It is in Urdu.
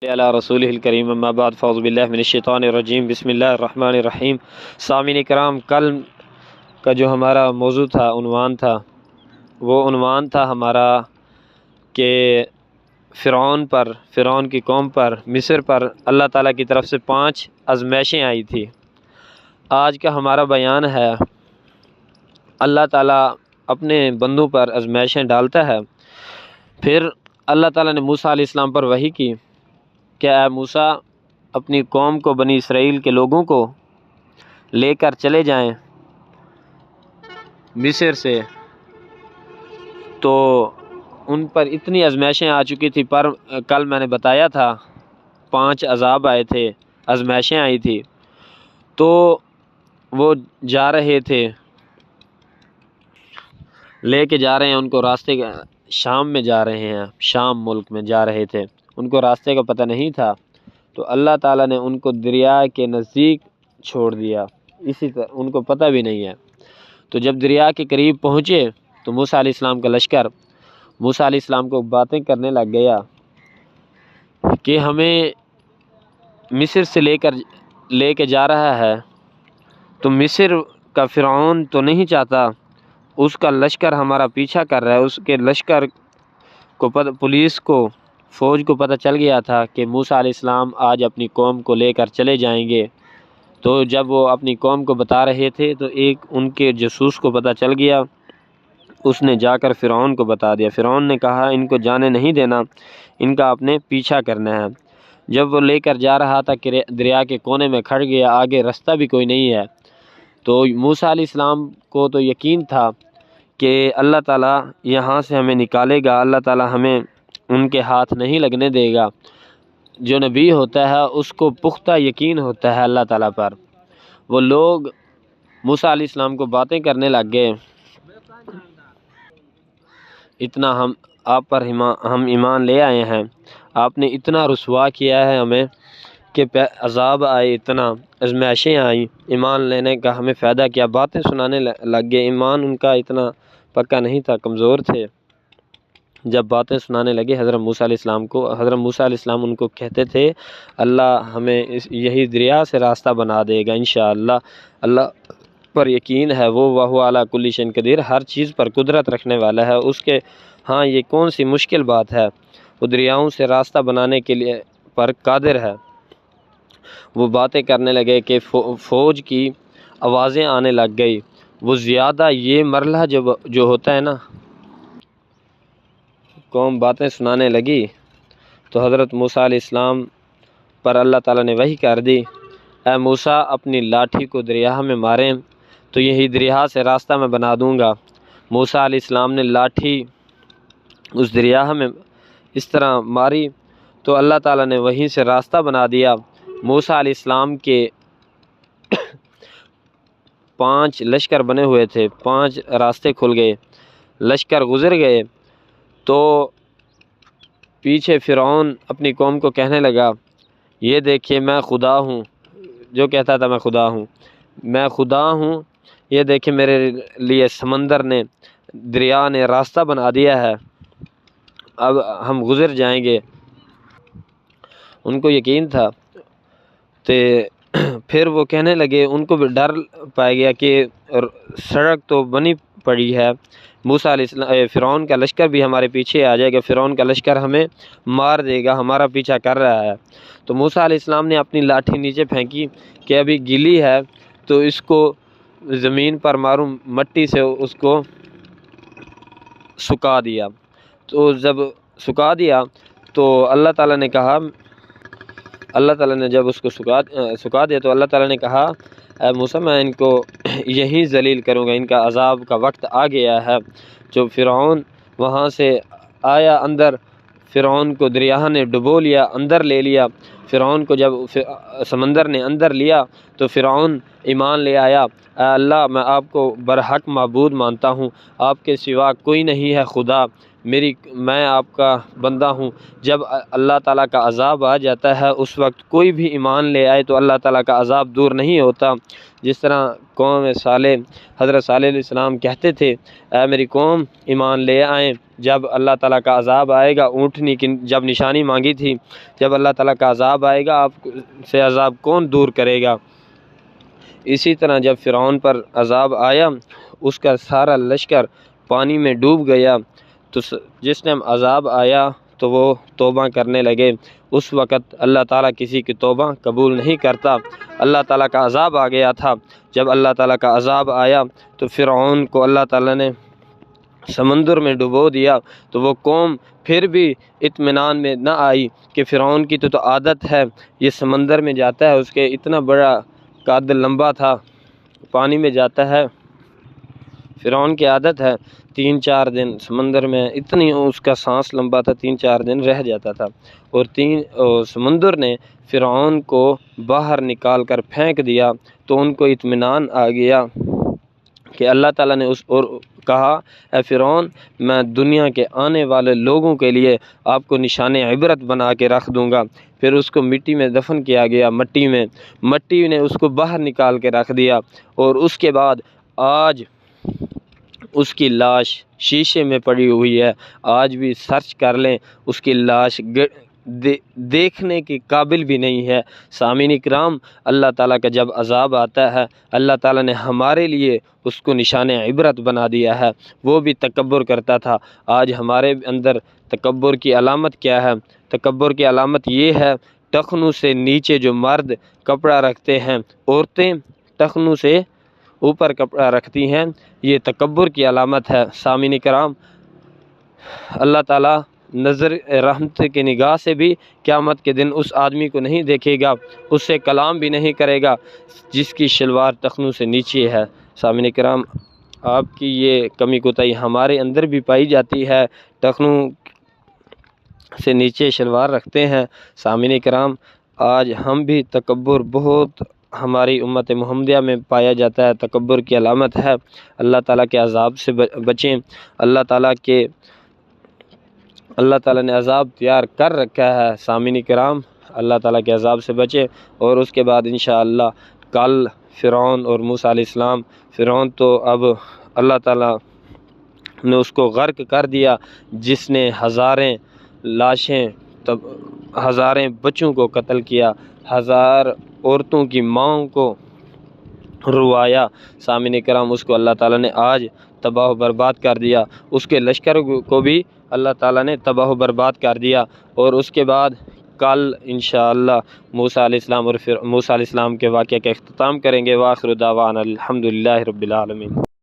علی رسولہ الکریم اما بعد فاعوذ باللہ من الشیطان الرجیم بسم اللہ الرحمن الرحیم۔ سامعین کرام، کل کا جو ہمارا موضوع تھا، عنوان تھا، وہ عنوان تھا ہمارا کہ فرعون کی قوم پر، مصر پر اللہ تعالیٰ کی طرف سے 5 آزمائشیں آئی تھی۔ آج کا ہمارا بیان ہے اللہ تعالیٰ اپنے بندوں پر آزمائشیں ڈالتا ہے۔ پھر اللہ تعالیٰ نے موسیٰ علیہ السلام پر وحی کی کہ اے موسیٰ، اپنی قوم کو، بنی اسرائیل کے لوگوں کو لے کر چلے جائیں مصر سے۔ تو ان پر اتنی آزمائشیں آ چکی تھی، پر کل میں نے بتایا تھا 5 عذاب آئے تھے، آزمائشیں آئی تھی۔ تو وہ جا رہے تھے، لے کے جا رہے ہیں ان کو راستے، شام میں جا رہے ہیں، شام ملک میں جا رہے تھے، ان کو راستے کا پتہ نہیں تھا۔ تو اللہ تعالیٰ نے ان کو دریا کے نزدیک چھوڑ دیا، اسی طرح ان کو پتہ بھی نہیں ہے۔ تو جب دریا کے قریب پہنچے تو موسیٰ علیہ السلام کا لشکر موسیٰ علیہ السلام کو باتیں کرنے لگ گیا کہ ہمیں مصر سے لے کے جا رہا ہے، تو مصر کا فرعون تو نہیں چاہتا، اس کا لشکر ہمارا پیچھا کر رہا ہے۔ اس کے لشکر کو پولیس کو، فوج کو پتہ چل گیا تھا کہ موسیٰ علیہ السلام آج اپنی قوم کو لے کر چلے جائیں گے۔ تو جب وہ اپنی قوم کو بتا رہے تھے تو ایک ان کے جاسوس کو پتہ چل گیا، اس نے جا کر فرعون کو بتا دیا۔ فرعون نے کہا ان کو جانے نہیں دینا، ان کا اپنے پیچھا کرنا ہے۔ جب وہ لے کر جا رہا تھا کہ دریا کے کونے میں کھڑ گیا، آگے رستہ بھی کوئی نہیں ہے۔ تو موسیٰ علیہ السلام کو تو یقین تھا کہ اللہ تعالیٰ یہاں سے ہمیں نکالے گا، اللہ تعالیٰ ہمیں ان کے ہاتھ نہیں لگنے دے گا۔ جو نبی ہوتا ہے اس کو پختہ یقین ہوتا ہے اللہ تعالیٰ پر۔ وہ لوگ موسیٰ علیہ السلام کو باتیں کرنے لگ گئے، اتنا آپ پر ہم ایمان لے آئے ہیں، آپ نے اتنا رسوا کیا ہے ہمیں کہ عذاب آئے، اتنا آزمائشیں آئیں، ایمان لینے کا ہمیں فائدہ کیا؟ باتیں سنانے لگ گئے۔ ایمان ان کا اتنا پکا نہیں تھا، کمزور تھے۔ جب باتیں سنانے لگے حضرت موسیٰ علیہ السلام کو، حضرت موسیٰ علیہ السلام ان کو کہتے تھے اللہ ہمیں یہی دریا سے راستہ بنا دے گا انشاءاللہ۔ اللہ پر یقین ہے، وہ وَهُوَ عَلَىٰ كُلِّ شَيْءٍ قدیر، ہر چیز پر قدرت رکھنے والا ہے۔ اس کے ہاں یہ کون سی مشکل بات ہے؟ وہ دریاؤں سے راستہ بنانے کے لیے پر قادر ہے۔ وہ باتیں کرنے لگے کہ فوج کی آوازیں آنے لگ گئی۔ وہ زیادہ یہ مرحلہ جو ہوتا ہے نا، قوم باتیں سنانے لگی تو حضرت موسیٰ علیہ السلام پر اللہ تعالیٰ نے وحی کر دی، اے موسیٰ اپنی لاٹھی کو دریا میں ماریں تو یہی دریا سے راستہ میں بنا دوں گا۔ موسیٰ علیہ السلام نے لاٹھی اس دریا میں اس طرح ماری تو اللہ تعالیٰ نے وہیں سے راستہ بنا دیا۔ موسیٰ علیہ السلام کے 5 لشکر بنے ہوئے تھے، 5 راستے کھل گئے، لشکر گزر گئے۔ تو پیچھے فرعون اپنی قوم کو کہنے لگا یہ دیکھیے میں خدا ہوں، جو کہتا تھا میں خدا ہوں، میں خدا ہوں، یہ دیکھیں میرے لیے سمندر نے، دریا نے راستہ بنا دیا ہے، اب ہم گزر جائیں گے۔ ان کو یقین تھا۔ پھر وہ کہنے لگے، ان کو بھی ڈر پائے گیا کہ سڑک تو بنی پڑی ہے، موسیٰ علیہ السلام فرعون کا لشکر بھی ہمارے پیچھے آ جائے گا، فرعون کا لشکر ہمیں مار دے گا، ہمارا پیچھا کر رہا ہے۔ تو موسیٰ علیہ السلام نے اپنی لاٹھی نیچے پھینکی کہ ابھی گیلی ہے تو اس کو زمین پر ماروں، مٹی سے اس کو سکھا دیا۔ تو جب سکھا دیا تو اللہ تعالیٰ نے کہا، اللہ تعالیٰ نے جب اس کو سکھا دیا تو اللہ تعالیٰ نے کہا اے موسیٰ میں ان کو یہیں ذلیل کروں گا، ان کا عذاب کا وقت آ گیا ہے۔ جو فرعون وہاں سے آیا اندر، فرعون کو دریا نے ڈبو لیا، اندر لے لیا۔ فرعون کو جب سمندر نے اندر لیا تو فرعون ایمان لے آیا، اے اللہ میں آپ کو برحق معبود مانتا ہوں، آپ کے سوا کوئی نہیں ہے خدا، میں آپ کا بندہ ہوں۔ جب اللہ تعالیٰ کا عذاب آ جاتا ہے اس وقت کوئی بھی ایمان لے آئے تو اللہ تعالیٰ کا عذاب دور نہیں ہوتا۔ جس طرح قوم صالح، حضرت صالح علیہ السلام کہتے تھے اے میری قوم ایمان لے آئیں، جب اللہ تعالیٰ کا عذاب آئے گا، اونٹنی کی جب نشانی مانگی تھی، جب اللہ تعالیٰ کا عذاب آئے گا آپ سے عذاب کون دور کرے گا۔ اسی طرح جب فرعون پر عذاب آیا اس کا سارا لشکر پانی میں ڈوب گیا، تو جس ٹائم عذاب آیا تو وہ توبہ کرنے لگے۔ اس وقت اللہ تعالیٰ کسی کی توبہ قبول نہیں کرتا۔ اللہ تعالیٰ کا عذاب آ گیا تھا۔ جب اللہ تعالیٰ کا عذاب آیا تو فرعون کو اللہ تعالیٰ نے سمندر میں ڈبو دیا، تو وہ قوم پھر بھی اطمینان میں نہ آئی کہ فرعون کی تو عادت ہے یہ سمندر میں جاتا ہے، اس کے اتنا بڑا قد لمبا تھا، پانی میں جاتا ہے، فرعون کی عادت ہے 3-4 دن سمندر میں، اتنی اس کا سانس لمبا تھا 3-4 دن رہ جاتا تھا، اور سمندر نے فرعون کو باہر نکال کر پھینک دیا تو ان کو اطمینان آ گیا کہ اللہ تعالیٰ نے اور کہا اے فرعون میں دنیا کے آنے والے لوگوں کے لیے آپ کو نشان عبرت بنا کے رکھ دوں گا۔ پھر اس کو مٹی میں دفن کیا گیا، مٹی نے اس کو باہر نکال کے رکھ دیا، اور اس کے بعد آج اس کی لاش شیشے میں پڑی ہوئی ہے۔ آج بھی سرچ کر لیں اس کی لاش دیکھنے کے قابل بھی نہیں ہے۔ سامعین اکرام، اللہ تعالیٰ کا جب عذاب آتا ہے اللہ تعالیٰ نے ہمارے لیے اس کو نشان عبرت بنا دیا ہے۔ وہ بھی تکبر کرتا تھا، آج ہمارے اندر تکبر کی علامت کیا ہے؟ تکبر کی علامت یہ ہے ٹخنوں سے نیچے جو مرد کپڑا رکھتے ہیں، عورتیں ٹخنوں سے اوپر کپڑا رکھتی ہیں، یہ تکبر کی علامت ہے۔ سامعین کرام، اللہ تعالیٰ نظر رحمت کی نگاہ سے بھی قیامت کے دن اس آدمی کو نہیں دیکھے گا، اس سے کلام بھی نہیں کرے گا جس کی شلوار ٹخنوں سے نیچے ہے۔ سامعین کرام، آپ کی یہ کمی کوتاہی ہمارے اندر بھی پائی جاتی ہے، ٹخنوں سے نیچے شلوار رکھتے ہیں۔ سامعین کرام، آج ہم بھی تکبر بہت ہماری امت محمدیہ میں پایا جاتا ہے، تکبر کی علامت ہے۔ اللہ تعالیٰ کے عذاب سے بچیں۔ اللہ تعالیٰ نے عذاب تیار کر رکھا ہے۔ سامعین کرام، اللہ تعالیٰ کے عذاب سے بچیں، اور اس کے بعد انشاءاللہ کل فرعون اور موسیٰ علیہ السلام، فرعون تو اب اللہ تعالیٰ نے اس کو غرق کر دیا، جس نے ہزاریں لاشیں، ہزاریں بچوں کو قتل کیا، 1000 عورتوں کی ماؤں کو روایا۔ سامعین کرام، اس کو اللہ تعالیٰ نے آج تباہ و برباد کر دیا، اس کے لشکر کو بھی اللہ تعالیٰ نے تباہ و برباد کر دیا، اور اس کے بعد کل انشاءاللہ موسیٰ علیہ السلام اور موسیٰ علیہ السلام کے واقعہ کا اختتام کریں گے۔ وآخر دعوانا الحمدللہ رب العالمین۔